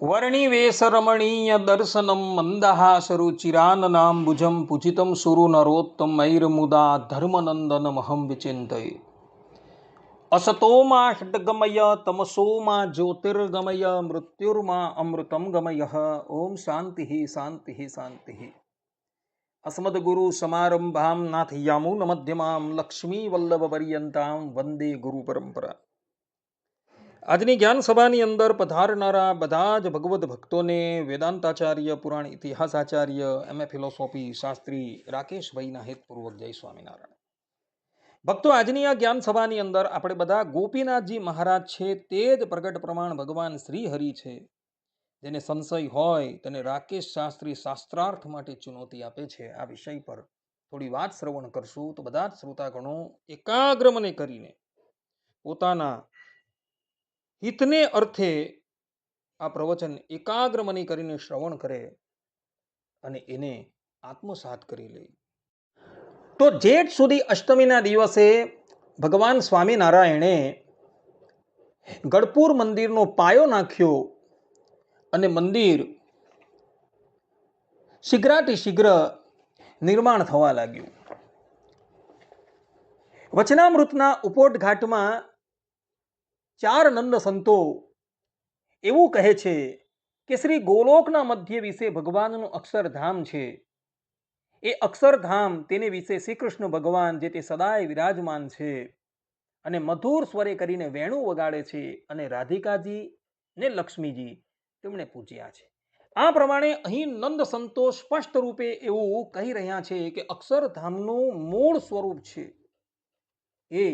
वर्णिवेशरमणीय दर्शनं मन्दहासरुचिराननाम्बुजं पूजितं सुरनरोत्तमैर्मुदा धर्मनन्दनमहं विचिन्तये। असतो मा षड्गमय तमसो मा ज्योतिर्गमय मृत्युर्मा अमृतं गमयः। ओम शान्तिः शान्तिः शान्तिः। अस्मद्गुरुसमारम्भां नाथयामुनमध्यमां लक्ष्मीवल्लभपर्यन्तां वन्दे गुरुपरम्परा। આજની જ્ઞાન સભાની અંદર પધારનારા બધા જ ભગવદ્ ભક્તોને વેદાંતાચાર્ય, પુરાણ ઇતિહાસાચાર્ય, એમએ ફિલોસોફી શાસ્ત્રી રાકેશભાઈના હેતપૂર્વક જય સ્વામિનારાયણ. ભક્તો, આજની આ જ્ઞાન સભાની અંદર આપણે બધા ગોપીનાથજી મહારાજ છે તે જ પ્રગટ પ્રમાણ ભગવાન શ્રી હરિ છે. જેને સંશય હોય તેને રાકેશ શાસ્ત્રી શાસ્ત્રાર્થ માટે ચુનૌતી આપે છે. આ વિષય પર થોડી વાત શ્રવણ કરશું તો બધા જ શ્રોતાગણો એકાગ્ર મને કરીને પોતાના હિતને અર્થે આ પ્રવચન એકાગ્ર મની કરીને શ્રવણ કરે અને એને આત્મસાત કરી લે. તો જેઠ સુધી અષ્ટમીના દિવસે ભગવાન સ્વામિનારાયણે ગઢપુર મંદિરનો પાયો નાખ્યો અને મંદિર શીઘ્રાતિ શીઘ્ર નિર્માણ થવા લાગ્યું. વચનામૃતના ઉપોટઘાટમાં ચાર નંદ સંતો એવું કહે છે કે શ્રી ગોલોકના મધ્ય વિશે ભગવાનનું અક્ષરધામ છે. એ અક્ષરધામ તેને વિશે શ્રી કૃષ્ણ ભગવાન જે તે સદાય વિરાજમાન છે અને મધુર સ્વરે કરીને વેણુ વગાડે છે અને રાધિકાજી ને લક્ષ્મીજી તેમણે પૂજ્યા છે. આ પ્રમાણે અહીં નંદ સંતો સ્પષ્ટ રૂપે એવું કહી રહ્યા છે કે અક્ષરધામનું મૂળ સ્વરૂપ છે એ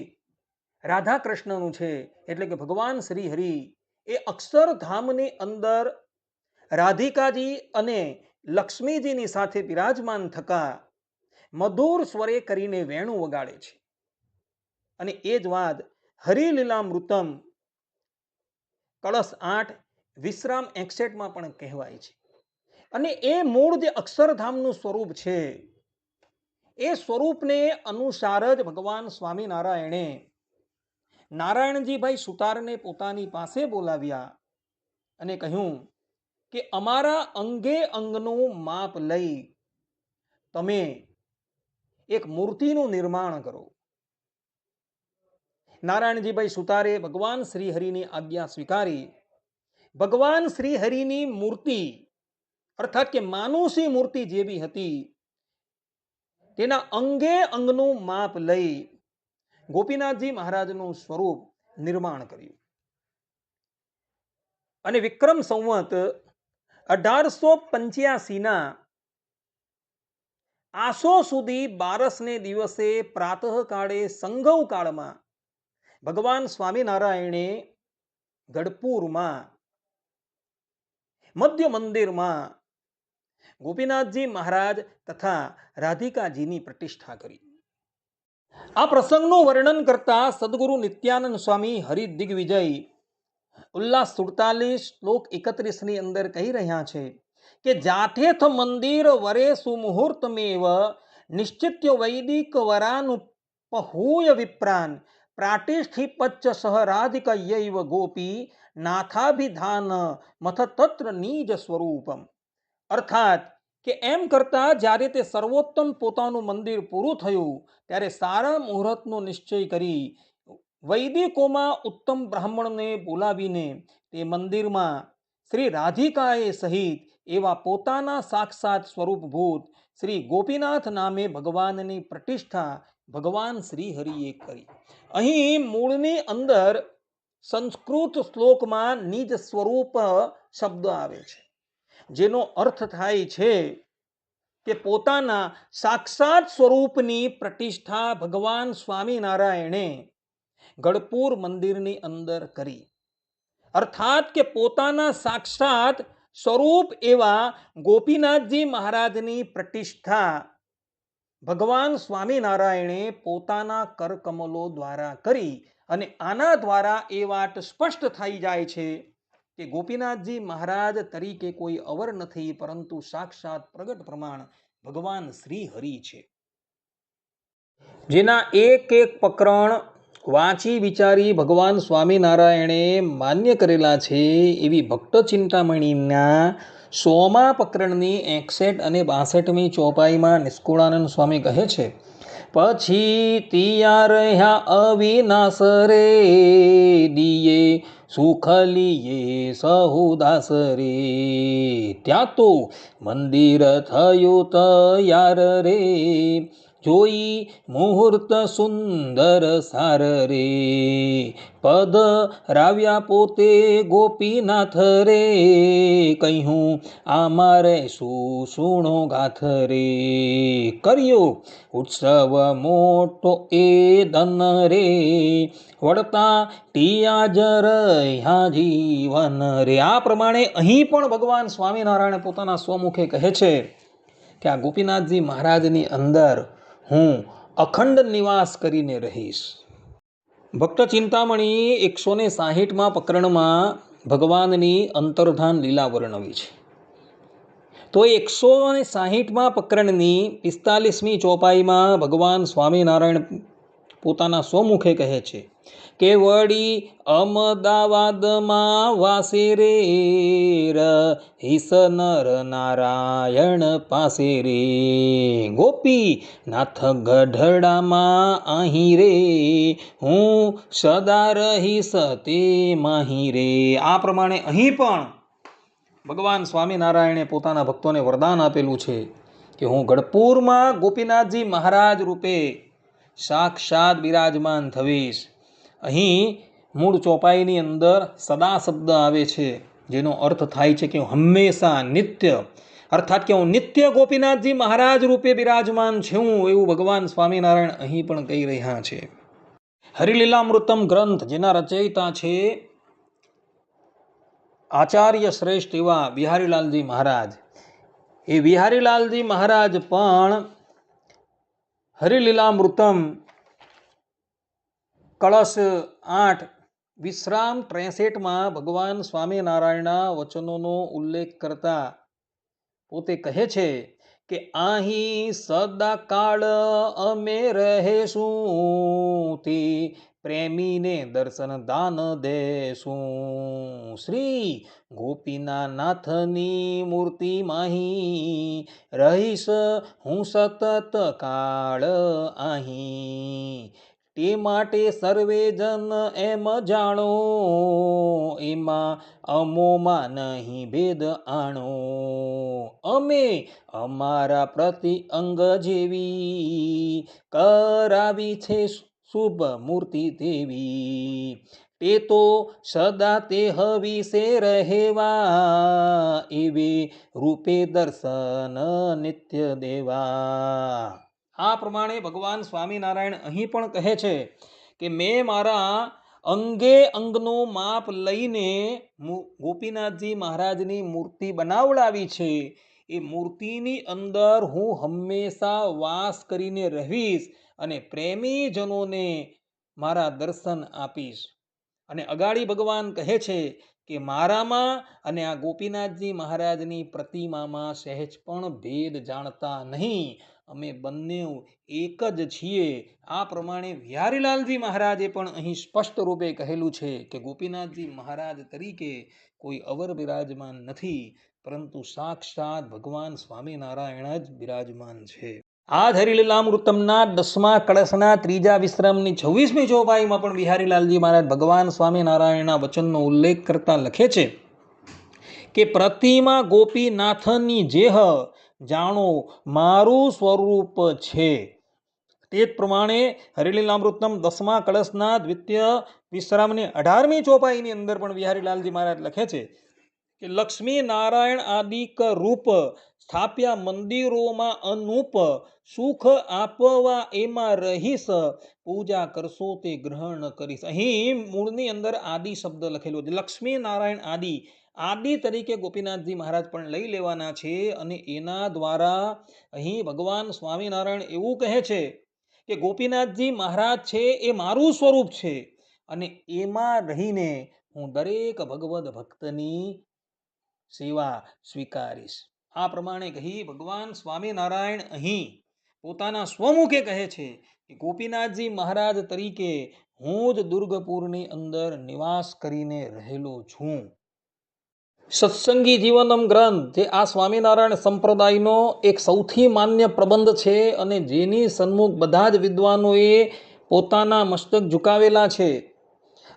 રાધા કૃષ્ણનું છે. એટલે કે ભગવાન શ્રી હરિ એ અક્ષરધામની અંદર રાધિકાજી અને લક્ષ્મીજીની સાથે બિરાજમાન થકા મધુર સ્વરે કરીને વેણુ વગાડે છે. અને એ જ વાત હરિલીલામૃતમ કળશ 8 વિશ્રામ 61 પણ કહેવાય છે. અને એ મૂળ જે અક્ષરધામનું સ્વરૂપ છે એ સ્વરૂપને અનુસાર જ ભગવાન સ્વામિનારાયણે નારાયણજીભાઈ સુતારને પોતાની પાસે બોલાવ્યા અને કહ્યું કે અમારા અંગે અંગનું માપ લઈ તમે એક મૂર્તિનું નિર્માણ કરો. નારાયણજીભાઈ સુતારે ભગવાન શ્રી હરિની આજ્ઞા સ્વીકારી ભગવાન શ્રી હરિની મૂર્તિ અર્થાત કે માનુષી મૂર્તિ જે બી હતી તેના અંગે અંગનું માપ લઈ ગોપીનાથજી મહારાજનું સ્વરૂપ નિર્માણ કર્યું. અને વિક્રમ સંવત 1885 આસો સુધી 12ને દિવસે પ્રાતઃકાળે સંગવ કાળમાં ભગવાન સ્વામિનારાયણે ગઢપુરમાં મધ્ય મંદિરમાં ગોપીનાથજી મહારાજ તથા રાધિકાજીની પ્રતિષ્ઠા કરી. આ પ્રસંગનું વર્ણન કરતા સદગુરુ નિત્યાનંદ સ્વામી હરિદિગ્વિજય ઉલ્લાસ 47 શ્લોક 31 ની અંદર કહી રહ્યા છે કે જાથેથ મંદિર વરે સુમુહૂર્તમેવ નિશ્ચિત્ય વૈદિક વરાનુપહૂય વિપ્રાન પ્રાટિષ્ઠિપચ્ચ સહ રાધિકયૈવ ગોપી નાથાભિધાન મથ તત્ર નિજ સ્વરૂપમ. અર્થાત કે એમ કરતા જ્યારે તે સર્વોત્તમ પોતાનું મંદિર પૂરું થયું ત્યારે સારા મુહૂર્તનો નિશ્ચય કરી વૈદિકોમાં ઉત્તમ બ્રાહ્મણને બોલાવીને તે મંદિરમાં શ્રી રાધિકાએ સહિત એવા પોતાના સાક્ષાત સ્વરૂપભૂત શ્રી ગોપીનાથ નામે ભગવાનની પ્રતિષ્ઠા ભગવાન શ્રી હરિએ કરી. અહીં મૂળની અંદર સંસ્કૃત શ્લોકમાં નિજ સ્વરૂપ શબ્દ આવે છે જેનો અર્થ થાય છે કે પોતાના સાક્ષાત સ્વરૂપની પ્રતિષ્ઠા ભગવાન સ્વામિનારાયણે ગઢપુર મંદિરની અંદર કરી. અર્થાત કે પોતાના સાક્ષાત સ્વરૂપ એવા ગોપીનાથજી મહારાજની પ્રતિષ્ઠા ભગવાન સ્વામિનારાયણે પોતાના કરકમલો દ્વારા કરી. અને આના દ્વારા એ વાત સ્પષ્ટ થઈ જાય છે કે ગોપીનાથજી મહારાજ તરીકે કોઈ અવર નથી પરંતુ સાક્ષાત પ્રગટ પ્રમાણ ભગવાન શ્રી હરિ છે. જેના એક એક પ્રકરણ વાંચી વિચારી ભગવાન સ્વામિનારાયણે માન્ય કરેલા છે એવી ભક્ત ચિંતામણીના 100મા પ્રકરણની 61 અને 62મી ચોપાઈમાં નિષ્કુળાનંદ સ્વામી કહે છે, પછી તિયા રહ્યા અવિનાશ રે દિયે સુખ લીએ સહુદાસ રે, ત્યાં તો મંદિર થયું તૈયાર રે, જોઈ મુહૂર્ત સુંદર સાર રે, પદ રાવ્યા પોતે ગોપીનાથ રે, કહ્યું આમારે સુણો ગાથ રે, કર્યો ઉત્સવ મોટો એ ધન રે, વળતા ટિયા જ રહ્યા જીવન રે. આ પ્રમાણે અહીં પણ ભગવાન સ્વામિનારાયણ પોતાના સ્વમુખે કહે છે કે આ ગોપીનાથજી મહારાજની અંદર હું અખંડ નિવાસ કરીને રહીશ. ભક્ત ચિંતામણી 160મા પ્રકરણમાં ભગવાનની અંતર્ધાન લીલા વર્ણવી છે. તો 160મા પ્રકરણની 45મી ચોપાઈમાં ભગવાન સ્વામિનારાયણ પોતાના સ્વમુખે કહે છે કે વળી અમદાવાદમાં વાસે રે, રહીશ નર નારાયણ પાસે રે, ગોપી નાથ ગઢડામાં અહીં રે, હું સદા રહીશ તે માહી રે. આ પ્રમાણે અહીં પણ ભગવાન સ્વામિનારાયણે પોતાના ભક્તોને વરદાન આપેલું છે કે હું ગઢપુરમાં ગોપીનાથજી મહારાજ રૂપે સાક્ષાત બિરાજમાન થવીશ. અહીં મૂળ ચોપાઈની અંદર સદા શબ્દ આવે છે, જેનો અર્થ થાય છે કે હું હંમેશા નિત્ય, અર્થાત કે હું નિત્ય ગોપીનાથજી મહારાજ રૂપે બિરાજમાન છું, એવું ભગવાન સ્વામિનારાયણ અહીં પણ કહી રહ્યા છે. હરિલીલામૃતમ ગ્રંથ જેના રચયિતા છે આચાર્ય શ્રેષ્ઠ એવા બિહારીલાલજી મહારાજ, એ બિહારીલાલજી મહારાજ પણ હરિલીલામૃતમ કળશ 8 વિશ્રામ 63માં ભગવાન સ્વામિનારાયણના વચનોનો ઉલ્લેખ કરતા પોતે કહે છે કે અહીં સદા કાળ અમે રહેશું, તે પ્રેમીને દર્શન દાન દેશું, શ્રી ગોપીનાથની મૂર્તિ માહી રહીશ હું સતત કાળ અહીં, તે માટે સર્વે જન એમ જાણો, એમાં અમોમાં નહીં ભેદ આણો, અમે અમારા પ્રતિ અંગ જેવી કરાવી છે શુભ મૂર્તિ દેવી, તે તો સદા તે હવિશે રહેવા, એવે રૂપે દર્શન નિત્ય દેવા. આ પ્રમાણે ભગવાન સ્વામિનારાયણ અહીં પણ કહે છે કે મેં મારા અંગે અંગનું માપ લઈને ગોપીનાથજી મહારાજની મૂર્તિ બનાવડાવી છે. એ મૂર્તિની અંદર હું હંમેશા વાસ કરીને રહીશ અને પ્રેમીજનોને મારા દર્શન આપીશ. અને અગાડી ભગવાન કહે છે કે મારામાં અને આ ગોપીનાથજી મહારાજની પ્રતિમામાં સહેજ પણ ભેદ જાણતા નહીં, અમે બંને એક જ છીએ. આ પ્રમાણે બિહારીલાલજી મહારાજે પણ અહીં સ્પષ્ટ રૂપે કહેલું છે કે ગોપીનાથજી મહારાજ તરીકે કોઈ અવર બિરાજમાન નથી, પરંતુ સાક્ષાત ભગવાન સ્વામિનારાયણ જ બિરાજમાન છે. આ જ હરિલીલામૃતમના 10મા કળશના 3જા વિશ્રામની 26મી ચોપાઈમાં પણ બિહારીલાલજી મહારાજ ભગવાન સ્વામિનારાયણના વચનનો ઉલ્લેખ કરતા લખે છે કે પ્રતિમા ગોપીનાથની જેહ જાણો મારું સ્વરૂપ છે. તે જ પ્રમાણે હરિલીલામૃતમ 10મા કળશના 2ય વિશ્રામની 18મી ચોપાઈની અંદર પણ બિહારીલાલજી મહારાજ લખે છે કે લક્ષ્મી નારાયણ આદિક રૂપ સ્થાપ્યા મંદિરોમાં અનુપ, સુખ આપવા એમાં રહીશ, પૂજા કરશો તે ગ્રહણ કરીશ. અહીં મૂળની અંદર આદિ શબ્દ લખેલો છે. લક્ષ્મી નારાયણ આદિ, આદિ તરીકે ગોપીનાથજી મહારાજ પણ લઈ લેવાના છે. અને એના દ્વારા અહીં ભગવાન સ્વામિનારાયણ એવું કહે છે કે ગોપીનાથજી મહારાજ છે એ મારું સ્વરૂપ છે અને એમાં રહીને હું દરેક ભગવદ ભક્તની સેવા સ્વીકારીશ. આ પ્રમાણે કહી ભગવાન સ્વામિનારાયણ અહીં પોતાના સ્વમુખે કહે છે કે ગોપીનાથજી મહારાજ તરીકે હું જ દુર્ગપુરની અંદર નિવાસ કરીને રહેલો છું. સત્સંગી જીવનમ ગ્રંથ જે આ સ્વામિનારાયણ સંપ્રદાયનો એક સૌથી માન્ય પ્રબંધ છે અને જેની સન્મુખ બધા જ વિદ્વાનોએ પોતાના મસ્તક ઝુકાવેલા છે.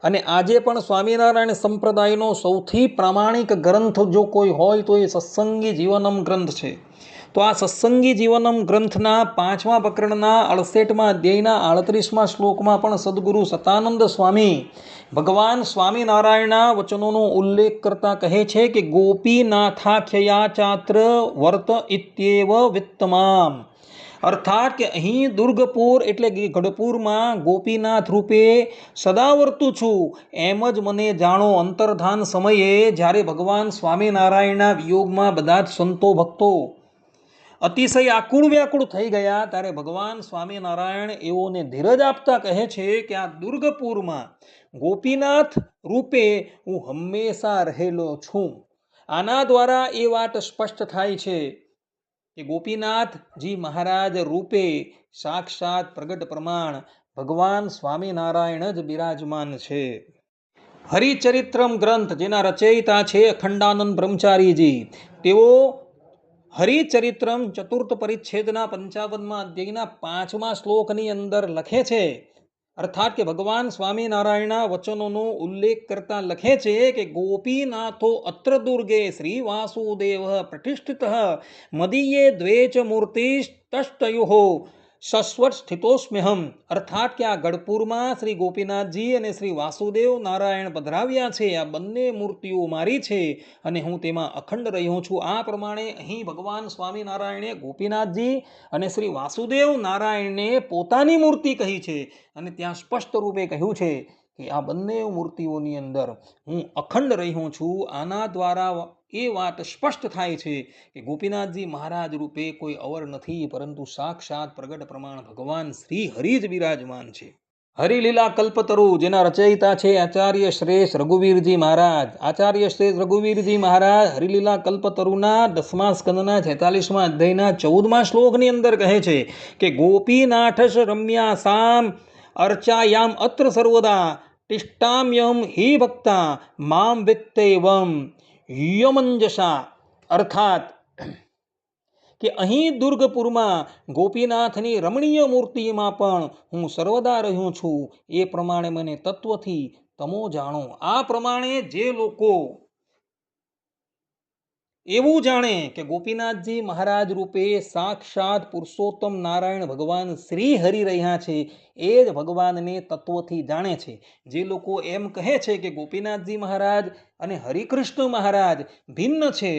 અને આજે પણ સ્વામિનારાયણ સંપ્રદાયનો સૌથી પ્રામાણિક ગ્રંથ જો કોઈ હોય તો એ સત્સંગી જીવનમ ગ્રંથ છે. તો આ સત્સંગી જીવનમ ગ્રંથના 5મા પ્રકરણના 68મા અધ્યાયના 38મા શ્લોકમાં પણ સદગુરુ સતાનંદ સ્વામી ભગવાન સ્વામિનારાયણના વચનોનો ઉલ્લેખ કરતા કહે છે કે ગોપીનાથાખ્યયા ચાત્ર વર્ત ઇત્યેવ વિત્તમામ. અર્થાત કે અહીં દુર્ગપુર એટલે કે ગઢપુરમાં ગોપીનાથ રૂપે સદા વર્તું છું એમ જ મને જાણો. અંતર્ધાન સમયે જ્યારે ભગવાન સ્વામિનારાયણના વિયોગમાં બધા જ સંતો ભક્તો અતિશય આકુળ વ્યાકુળ થઈ ગયા ત્યારે ભગવાન સ્વામિનારાયણ એઓને ધીરજ આપતા કહે છે કે આ દુર્ગપુરમાં ગોપીનાથ રૂપે હું હંમેશા રહેલો છું. આના દ્વારા એ વાત સ્પષ્ટ થાય છે કે ગોપીનાથજી મહારાજ રૂપે સાક્ષાત પ્રગટ પ્રમાણ ભગવાન સ્વામિનારાયણ જ બિરાજમાન છે. હરિચરિત્રમ ગ્રંથ જેના રચયિતા છે અખંડાનંદ બ્રહ્મચારીજી, તેઓ હરિચરિત્રમ ચતુર્થ પરિચ્છેદના 55મા અધ્યાયના 5મા શ્લોકની અંદર લખે છે, અર્થાત કે ભગવાન સ્વામિનારાયણના વચનોનો ઉલ્લેખ કરતા લખે છે કે ગોપીનાથો અત્ર દુર્ગે શ્રી વાસુદેવ પ્રતિષ્ઠિત મદીયે દ્વેચ મૂર્તિસ્તષ્ટયો સસ્વત સ્થિતોસ્મ્યહમ. અર્થાત કે આ ગઢપુરમાં શ્રી ગોપીનાથજી અને શ્રી વાસુદેવ નારાયણ પધરાવ્યા છે. આ બંને મૂર્તિઓ મારી છે અને હું તેમાં અખંડ રહ્યો છું. આ પ્રમાણે અહીં ભગવાન સ્વામિનારાયણે ગોપીનાથજી અને શ્રી વાસુદેવ નારાયણને પોતાની મૂર્તિ કહી છે અને ત્યાં સ્પષ્ટ રૂપે કહ્યું છે કે આ બંને મૂર્તિઓની અંદર હું અખંડ રહ્યો છું. આના દ્વારા એ વાત સ્પષ્ટ થાય છે કે ગોપીનાથજી મહારાજ રૂપે કોઈ અવર નથી, પરંતુ સાક્ષાત પ્રગટ પ્રમાણ ભગવાન શ્રી હરિ જ બિરાજમાન છે. હરિલીલા કલ્પતરુ જેના રચયિતા છે આચાર્ય શ્રેષ્ઠ રઘુવીરજી મહારાજ. આચાર્ય શ્રેષ્ઠ રઘુવીરજી મહારાજ હરિલીલા કલ્પતરુના 10મા સ્કંદના 46મા અધ્યાયના 14મા શ્લોકની અંદર કહે છે કે ગોપીનાથસ રમ્યાસામ અર્ચાયામ અત્ર સર્વદા તિષ્ઠામ્યહમ હિ ભક્તા મામ વિત્તેવમ યમંજસા. અર્થાત કે અહીં દુર્ગપુરમાં ગોપીનાથની રમણીય મૂર્તિમાં પણ હું સર્વદા રહ્યો છું. એ પ્રમાણે મને તત્વથી તમો જાણો. આ પ્રમાણે જે લોકો એવું જાણે કે ગોપીનાથજી મહારાજ રૂપે સાક્ષાત પુરુષોત્તમ નારાયણ ભગવાન શ્રી હરિ રહ્યા છે, એ જ ભગવાનને તત્વથી જાણે છે. જે લોકો એમ કહે છે કે ગોપીનાથજી મહારાજ અને હરિકૃષ્ણ મહારાજ ભિન્ન છે,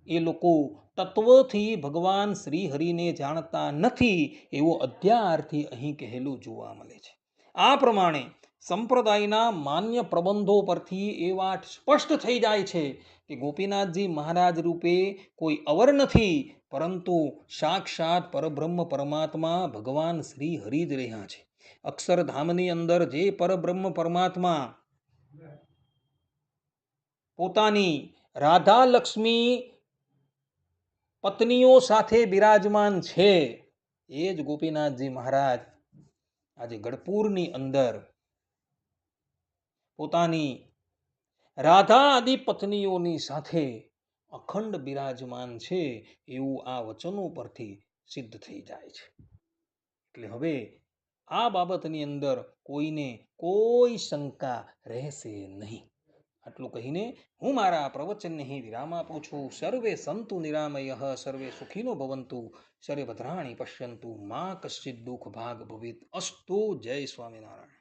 એ લોકો તત્વથી ભગવાન શ્રી હરિને જાણતા નથી, એવો અધ્યારથી અહીં કહેલું જોવા મળે છે. આ પ્રમાણે સંપ્રદાયના માન્ય પ્રબંધો પરથી એ વાત સ્પષ્ટ થઈ જાય છે કે ગોપીનાથજી મહારાજ રૂપે કોઈ અવર નથી, પરંતુ સાક્ષાત પરબ્રહ્મ પરમાત્મા ભગવાન શ્રી હરિ જ રહ્યા છે. અક્ષરધામની અંદર જે પરબ્રહ્મ પરમાત્મા પોતાની રાધા લક્ષ્મી પત્નીઓ સાથે બિરાજમાન છે, એ જ ગોપીનાથજી મહારાજ આજે ગઢપુરની અંદર પોતાની રાધા આદિ પત્નીઓની સાથે અખંડ બિરાજમાન છે, એવું આ વચનો પરથી સિદ્ધ થઈ જાય છે. એટલે હવે આ બાબતની અંદર કોઈને કોઈ શંકા રહેશે નહીં. આટલું કહીને હું મારા પ્રવચનને અહીં વિરામ આપું છું. સર્વે સંતુ નિરામયઃ, સર્વે સુખીનો ભવંતુ, સર્વે ભદ્રાણી પશ્યંતુ, મા કશ્ચિત દુઃખ ભાગ ભવેત. અસ્તુ. જય સ્વામિનારાયણ.